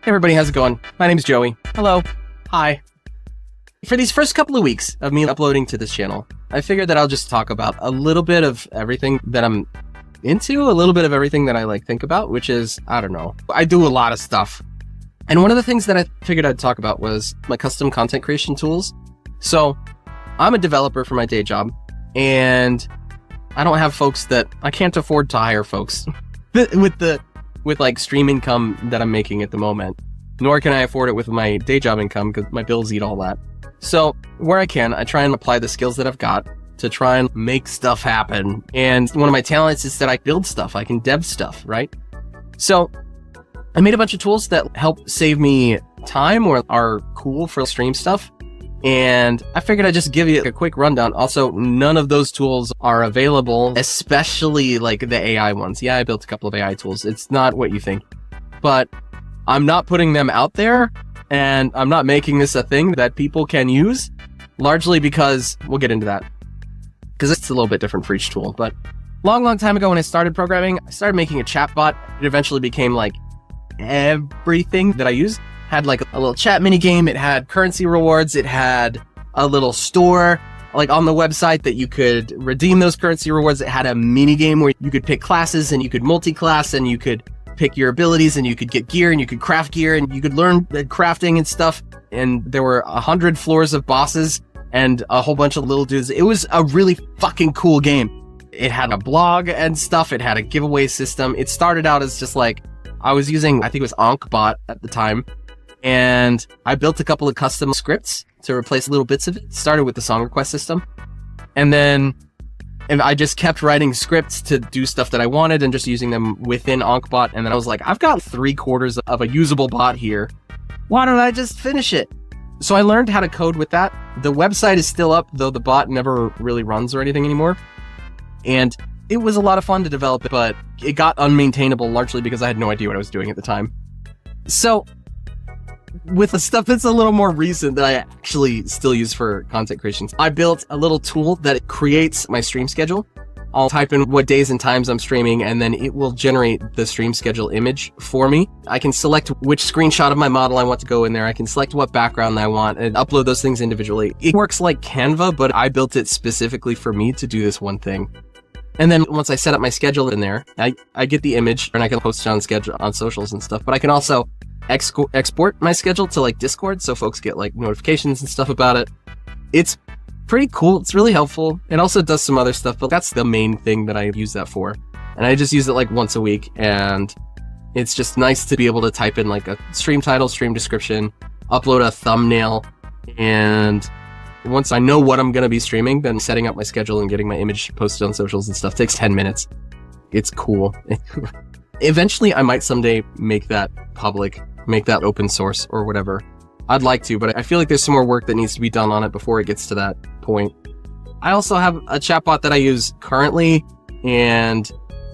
Hey everybody, how's it going? My name's Joey. Hello. Hi. For these first couple of weeks of me uploading to this channel, I figured that I'll just talk about a little bit of everything that I'm into, a little bit of everything that I think about, which is, I don't know. I do a lot of stuff. And one of the things that I figured I'd talk about was my custom content creation tools. So I'm a developer for my day job, and I don't have folks I can't afford to hire folks with like stream income that I'm making at the moment, nor can I afford it with my day job income because my bills eat all that. So where I can, I try and apply the skills that I've got to try and make stuff happen. And one of my talents is that I build stuff. I can dev stuff, right? So I made a bunch of tools that help save me time or are cool for stream stuff. And I figured I'd just give you a quick rundown. Also, none of those tools are available, especially like the AI ones. Yeah, I built a couple of AI tools. It's not what you think, but I'm not putting them out there, and I'm not making this a thing that people can use, largely because we'll get into that, because it's a little bit different for each tool. But long time ago when I started programming, I started making a chatbot. It eventually became like everything that I use. Had like a little chat mini game. It had currency rewards. It had a little store like on the website that you could redeem those currency rewards. It had a mini game where you could pick classes and you could multi-class and you could pick your abilities and you could get gear and you could craft gear and you could learn crafting and stuff. And there were 100 floors of bosses and a whole bunch of little dudes. It was a really fucking cool game. It had a blog and stuff. It had a giveaway system. It started out as just like, I was using, I think it was AnkBot at the time. And I built a couple of custom scripts to replace little bits of it. Started with the song request system. And I just kept writing scripts to do stuff that I wanted and just using them within AnkBot. And then I was like, I've got 3/4 of a usable bot here. Why don't I just finish it? So I learned how to code with that. The website is still up, though the bot never really runs or anything anymore. And it was a lot of fun to develop it, but it got unmaintainable largely because I had no idea what I was doing at the time. So with the stuff that's a little more recent that I actually still use for content creation, I built a little tool that creates my stream schedule. I'll type in what days and times I'm streaming, and then it will generate the stream schedule image for me. I can select which screenshot of my model I want to go in there. I can select what background I want and upload those things individually. It works like Canva, but I built it specifically for me to do this one thing. And then once I set up my schedule in there, I get the image and I can post it on socials and stuff, but I can also export my schedule to like Discord so folks get like notifications and stuff about it. It's pretty cool. It's really helpful. It also does some other stuff, but that's the main thing that I use that for. And I just use it like once a week, and it's just nice to be able to type in like a stream title, stream description, upload a thumbnail, and once I know what I'm going to be streaming, then setting up my schedule and getting my image posted on socials and stuff takes 10 minutes. It's cool. Eventually, I might someday make that public, make that open source or whatever. I'd like to, but I feel like there's some more work that needs to be done on it before it gets to that point. I also have a chatbot that I use currently, and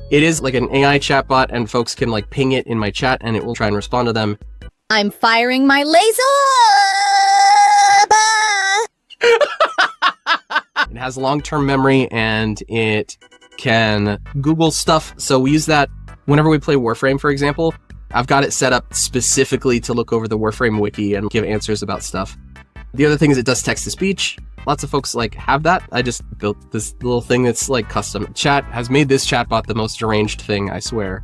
it is like an AI chatbot, and folks can like ping it in my chat and it will try and respond to them. I'm firing my laser! It has long-term memory and it can Google stuff. So we use that whenever we play Warframe, for example. I've got it set up specifically to look over the Warframe wiki and give answers about stuff. The other thing is it does text-to-speech. Lots of folks like have that. I just built this little thing that's like custom. Chat has made this chatbot the most deranged thing, I swear.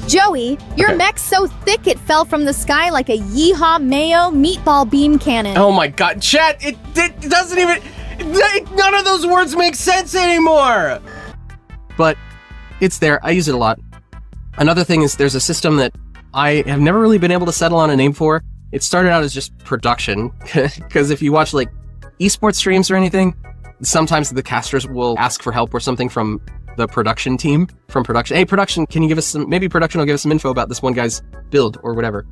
Joey, your mech's so thick it fell from the sky like a yeehaw mayo meatball beam cannon. Oh my god, chat, it doesn't even, none of those words make sense anymore! But it's there, I use it a lot. Another thing is there's a system that I have never really been able to settle on a name for. It started out as just production, because if you watch like esports streams or anything, sometimes the casters will ask for help or something from the production team, from production. Hey, production, can you give us some, maybe production will give us some info about this one guy's build or whatever.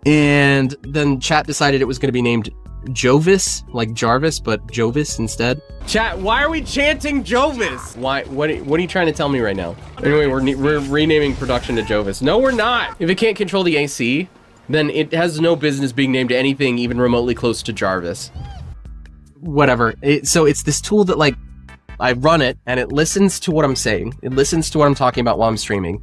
And then chat decided it was going to be named Jovis, like Jarvis, but Jovis instead. Chat, why are we chanting Jovis? Why? What are you trying to tell me right now? Anyway, we're renaming production to Jovis. No, we're not. If it can't control the AC, then it has no business being named anything even remotely close to Jarvis. Whatever. So it's this tool that like I run it and it listens to what I'm saying. It listens to what I'm talking about while I'm streaming,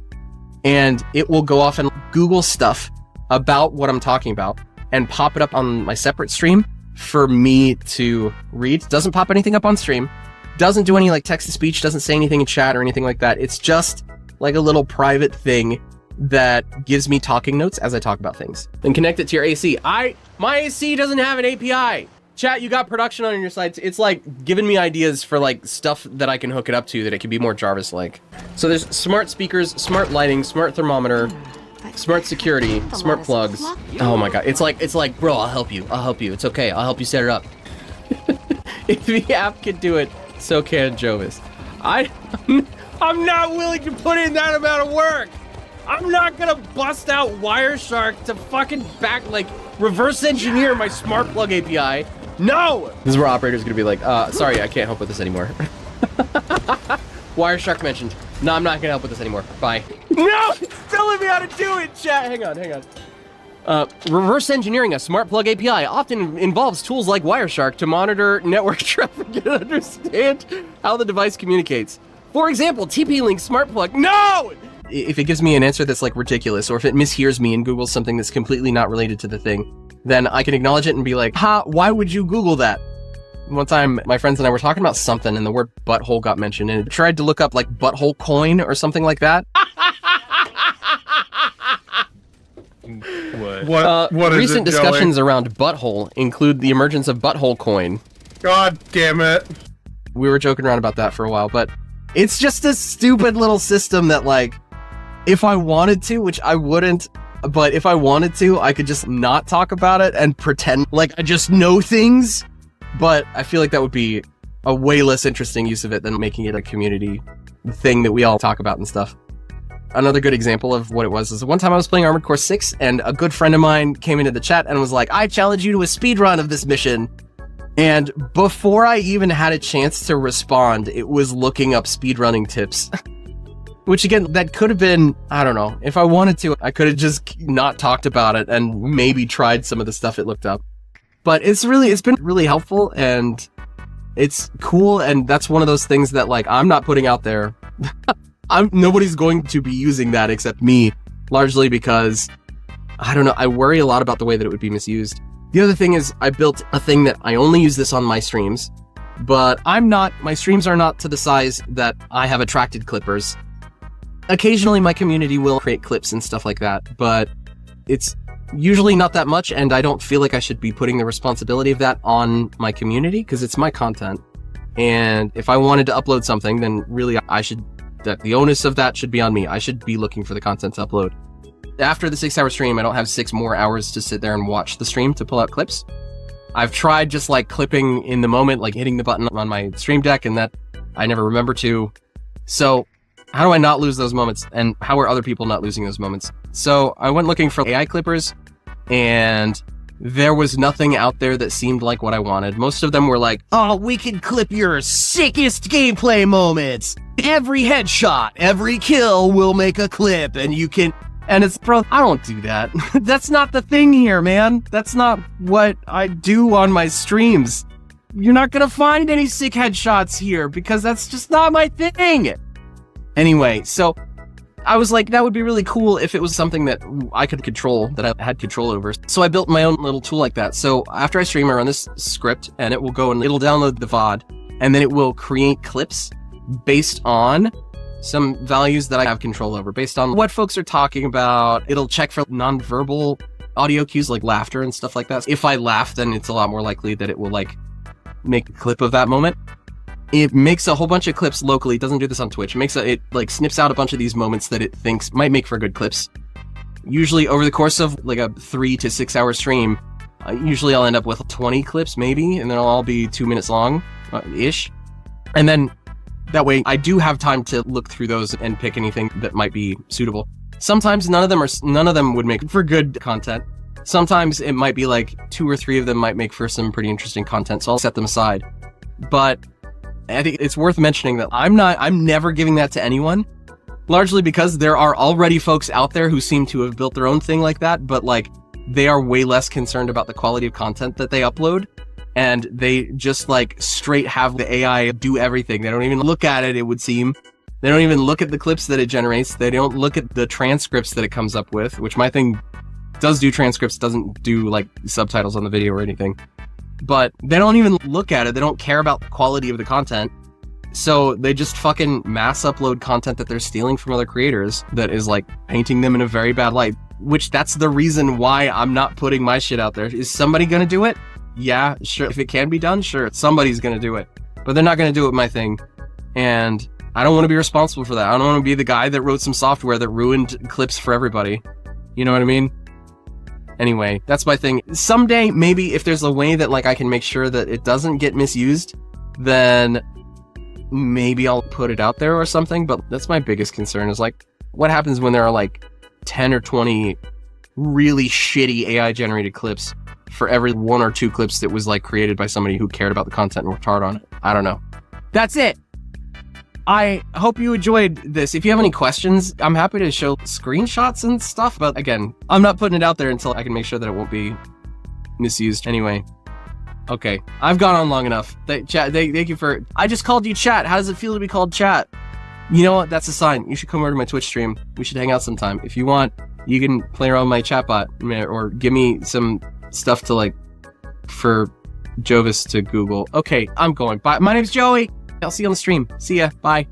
and it will go off and Google stuff about what I'm talking about and pop it up on my separate stream for me to read. Doesn't pop anything up on stream. Doesn't do any like text-to-speech, doesn't say anything in chat or anything like that. It's just like a little private thing that gives me talking notes as I talk about things. Then connect it to your AC. My AC doesn't have an API. Chat, you got production on your side. It's like giving me ideas for like stuff that I can hook it up to that it can be more Jarvis-like. So there's smart speakers, smart lighting, smart thermometer, smart security, smart plugs. Oh my god, it's like, bro, I'll help you. It's okay. I'll help you set it up. If the app can do it, so can Jovis. I'm not willing to put in that amount of work. I'm not gonna bust out Wireshark to fucking reverse engineer my smart plug API. No! This is where operators gonna be like, sorry, I can't help with this anymore. Wireshark mentioned. No, I'm not gonna help with this anymore. Bye. No! It's telling me how to do it, chat! Hang on. Reverse engineering a smart plug API often involves tools like Wireshark to monitor network traffic and understand how the device communicates. For example, TP-Link smart plug. No! If it gives me an answer that's like ridiculous, or if it mishears me and Googles something that's completely not related to the thing, then I can acknowledge it and be like, why would you Google that? One time, my friends and I were talking about something and the word butthole got mentioned, and it tried to look up like butthole coin or something like that. What is recent it, discussions Joey? around butthole include the emergence of butthole coin. God damn it. We were joking around about that for a while, but it's just a stupid little system that, like, if I wanted to, which I wouldn't, but if I wanted to, I could just not talk about it and pretend like I just know things. But I feel like that would be a way less interesting use of it than making it a community thing that we all talk about and stuff. Another good example of what it was is one time I was playing Armored Core 6 and a good friend of mine came into the chat and was like, I challenge you to a speedrun of this mission. And before I even had a chance to respond, it was looking up speedrunning tips. Which again, that could have been, I don't know, if I wanted to, I could have just not talked about it and maybe tried some of the stuff it looked up. But it's been really helpful and it's cool, and that's one of those things that, like, I'm not putting out there. Nobody's going to be using that except me, largely because, I don't know, I worry a lot about the way that it would be misused. The other thing is I built a thing that I only use this on my streams, but my streams are not to the size that I have attracted clippers. Occasionally my community will create clips and stuff like that, but it's usually not that much, and I don't feel like I should be putting the responsibility of that on my community because it's my content. And if I wanted to upload something, then really the onus of that should be on me. I should be looking for the content to upload. After the 6-hour stream, I don't have 6 more hours to sit there and watch the stream to pull out clips. I've tried just like clipping in the moment, like hitting the button on my stream deck, and that I never remember to. So how do I not lose those moments? And how are other people not losing those moments? So I went looking for AI clippers, and there was nothing out there that seemed like what I wanted. Most of them were like, oh, we can clip your sickest gameplay moments. Every headshot, every kill will make a clip, and you can... And it's, bro, I don't do that. That's not the thing here, man. That's not what I do on my streams. You're not gonna find any sick headshots here because that's just not my thing. Anyway, so I was like, that would be really cool if it was something that I could control, that I had control over. So I built my own little tool like that. So after I stream, I run this script and it will go and it'll download the VOD, and then it will create clips based on some values that I have control over, based on what folks are talking about. It'll check for nonverbal audio cues like laughter and stuff like that. If I laugh, then it's a lot more likely that it will like make a clip of that moment. It makes a whole bunch of clips locally. It doesn't do this on Twitch. It like snips out a bunch of these moments that it thinks might make for good clips. Usually over the course of like a 3 to 6 hour stream, usually I'll end up with 20 clips maybe, and they'll all be 2 minutes long ish. And then that way I do have time to look through those and pick anything that might be suitable. Sometimes none of them would make for good content. Sometimes it might be like 2 or 3 of them might make for some pretty interesting content, so I'll set them aside. But I think it's worth mentioning that I'm never giving that to anyone, largely because there are already folks out there who seem to have built their own thing like that, but like they are way less concerned about the quality of content that they upload, and they just like straight have the AI do everything. They don't even look at it, it would seem. They don't even look at the clips that it generates. They don't look at the transcripts that it comes up with, which my thing does do transcripts, doesn't do like subtitles on the video or anything. But they don't even look at it. They don't care about the quality of the content. So they just fucking mass upload content that they're stealing from other creators that is like painting them in a very bad light, which that's the reason why I'm not putting my shit out there. Is somebody gonna do it? Yeah, sure. If it can be done, sure. Somebody's gonna do it, but they're not gonna do it with my thing. And I don't want to be responsible for that. I don't want to be the guy that wrote some software that ruined clips for everybody. You know what I mean? Anyway, that's my thing. Someday, maybe if there's a way that like I can make sure that it doesn't get misused, then maybe I'll put it out there or something. But that's my biggest concern is like, what happens when there are like 10 or 20 really shitty AI generated clips for every 1 or 2 clips that was like created by somebody who cared about the content and worked hard on it? I don't know. That's it. I hope you enjoyed this. If you have any questions, I'm happy to show screenshots and stuff. But again, I'm not putting it out there until I can make sure that it won't be misused. Anyway, okay, I've gone on long enough. Thank you for. I just called you chat. How does it feel to be called chat? You know what? That's a sign. You should come over to my Twitch stream. We should hang out sometime. If you want, you can play around with my chatbot or give me some stuff to like for Jovis to Google. Okay, I'm going. Bye. My name's Joey. I'll see you on the stream. See ya. Bye.